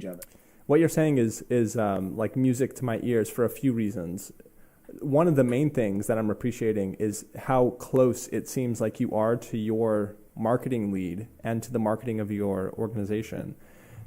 of it. What you're saying is like music to my ears for a few reasons. One of the main things that I'm appreciating is how close it seems like you are to your marketing lead and to the marketing of your organization.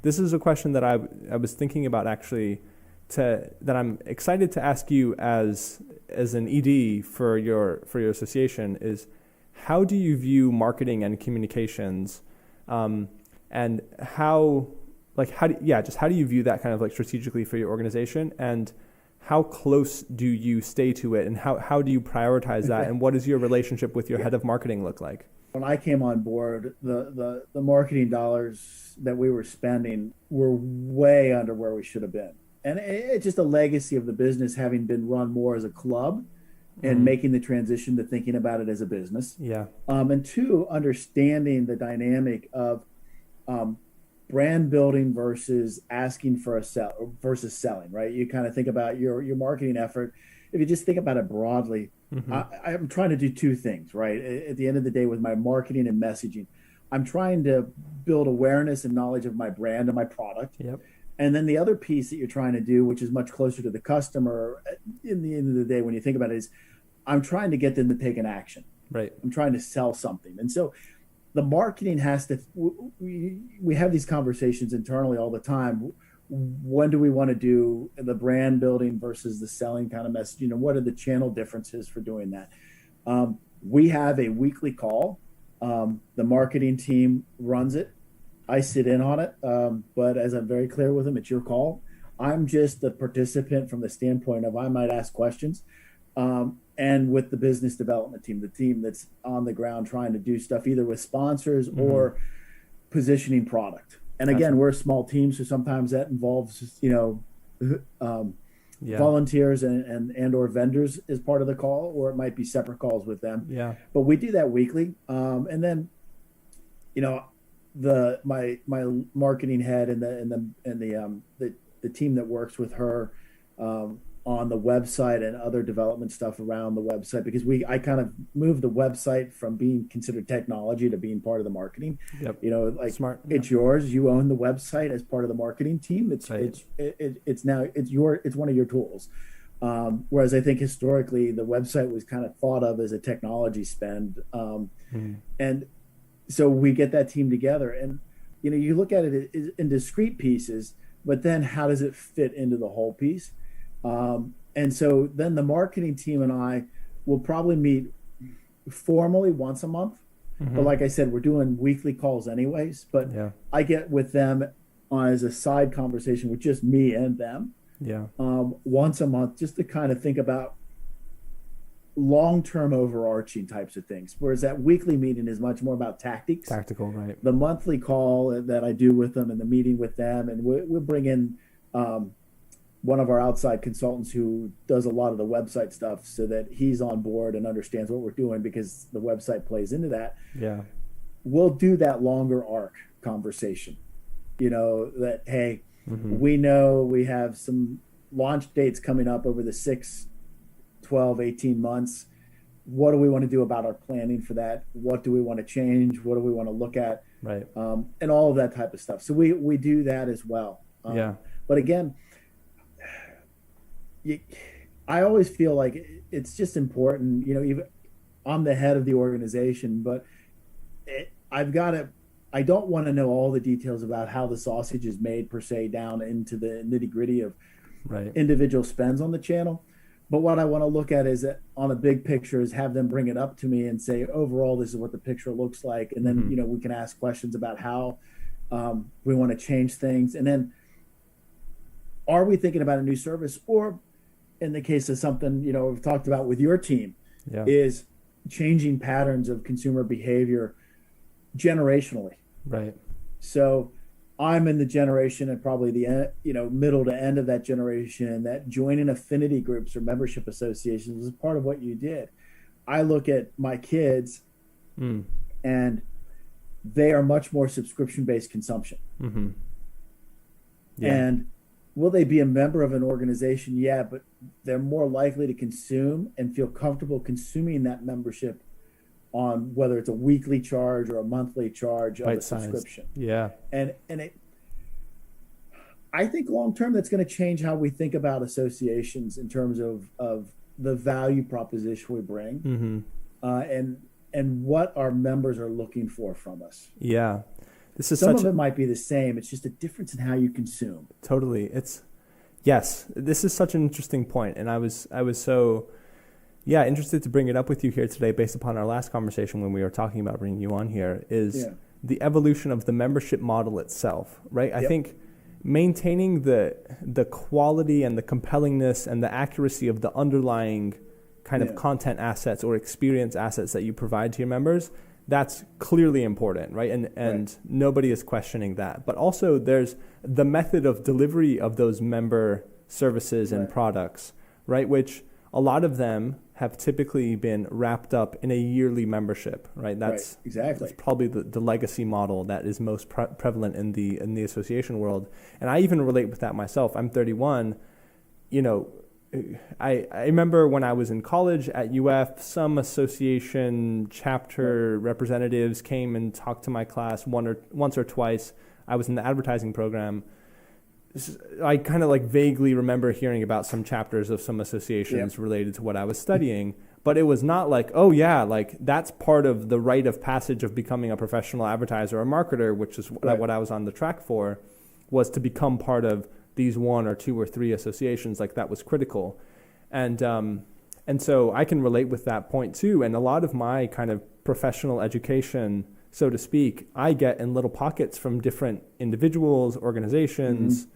This is a question that I was thinking about actually, that I'm excited to ask you as an ED for your association is, how do you view marketing and communications, and how do you view that kind of like strategically for your organization, and how close do you stay to it, and how do you prioritize that, and what does your relationship with your head of marketing look like? When I came on board, the marketing dollars that we were spending were way under where we should have been. And it's just a legacy of the business having been run more as a club and making the transition to thinking about it as a business. Yeah. And two, understanding the dynamic of brand building versus asking for a sell versus selling, right? You kind of think about your marketing effort. If you just think about it broadly, I'm trying to do two things, right? At the end of the day, with my marketing and messaging, I'm trying to build awareness and knowledge of my brand and my product. Yep. And then the other piece that you're trying to do, which is much closer to the customer, in the end of the day, when you think about it, is I'm trying to get them to take an action. Right. I'm trying to sell something. And so the marketing has to, we have these conversations internally all the time. When do we want to do the brand building versus the selling kind of messaging? And what are the channel differences for doing that? We have a weekly call. The marketing team runs it. I sit in on it. But as I'm very clear with them, it's your call. I'm just the participant from the standpoint of I might ask questions. And with the business development team, the team that's on the ground trying to do stuff either with sponsors or positioning product. And again, we're a small team, so sometimes that involves, volunteers and or vendors as part of the call, or it might be separate calls with them. Yeah. But we do that weekly. And then, my marketing head and the team that works with her on the website and other development stuff around the website, because I kind of moved the website from being considered technology to being part of the marketing. Yep. Smart. It's yours. You own the website as part of the marketing team. It's right. it's one of your tools. Whereas I think historically the website was kind of thought of as a technology spend. And so we get that team together, and you look at it in discrete pieces, but then how does it fit into the whole piece? And so then the marketing team and I will probably meet formally once a month. But like I said, we're doing weekly calls anyways, but I get with them as a side conversation with just me and them once a month, just to kind of think about long-term overarching types of things. Whereas that weekly meeting is much more about tactics. Tactical, right. The monthly call that I do with them and the meeting with them, and we'll bring in one of our outside consultants who does a lot of the website stuff so that he's on board and understands what we're doing, because the website plays into that. Yeah. We'll do that longer arc conversation, that, hey, we know we have some launch dates coming up over the 6, 12, 18 months. What do we want to do about our planning for that? What do we want to change? What do we want to look at? Right. And all of that type of stuff. So we do that as well. But again, I always feel like it's just important, even I'm the head of the organization, but I don't want to know all the details about how the sausage is made per se, down into the nitty gritty of individual spends on the channel. But what I want to look at is that on a big picture is have them bring it up to me and say, overall, this is what the picture looks like. And then, we can ask questions about how we want to change things. And then, are we thinking about a new service? Or in the case of something, we've talked about with your team, is changing patterns of consumer behavior generationally. Right. So I'm in the generation and probably the middle to end of that generation that joining affinity groups or membership associations was part of what you did. I look at my kids and they are much more subscription-based consumption. And will they be a member of an organization? Yeah, but they're more likely to consume and feel comfortable consuming that membership on whether it's a weekly charge or a monthly charge of a subscription. Yeah. And I think long term that's going to change how we think about associations in terms of the value proposition we bring, Mm-hmm. And what our members are looking for from us. Yeah. This is Some such of it might be the same. It's just a difference in how you consume. totally. Yes, this is such an interesting point, and I was so interested to bring it up with you here today, based upon our last conversation when we were talking about bringing you on here. Is Yeah. the evolution of the membership model itself, right? I Yep. think maintaining the quality and the compellingness and the accuracy of the underlying kind of Yeah. content assets or experience assets that you provide to your members, that's clearly important, right? And Right. nobody is questioning that. But also there's the method of delivery of those member services and Right. products, right? Which a lot of them have typically been wrapped up in a yearly membership, right? That's Right. Exactly. that's probably the legacy model that is most prevalent in the association world. And I even relate with that myself. I'm 31. You know, I remember when I was in college at UF, some association chapter representatives came and talked to my class once or twice. I was in the advertising program. I kind of like vaguely remember hearing about some chapters of some associations related to what I was studying, but it was not like, oh yeah, like that's part of the rite of passage of becoming a professional advertiser or marketer, which is Right. what I was on the track for, was to become part of these one or two or three associations. Like that was critical. And so I can relate with that point too. And a lot of my kind of professional education, so to speak, I get in little pockets from different individuals, organizations,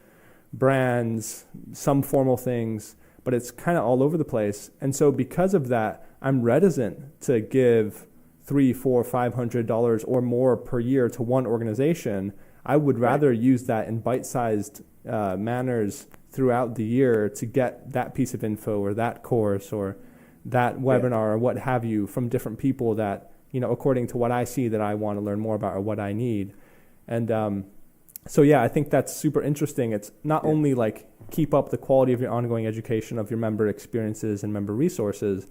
brands, some formal things, but it's kind of all over the place. And so because of that, I'm reticent to give $300, $400, $500 or more per year to one organization. I would rather use that in bite-sized manners throughout the year to get that piece of info or that course or that webinar or what have you from different people that, you know, according to what I see that I want to learn more about or what I need. And so, yeah, I think that's super interesting. It's not only like keep up the quality of your ongoing education of your member experiences and member resources,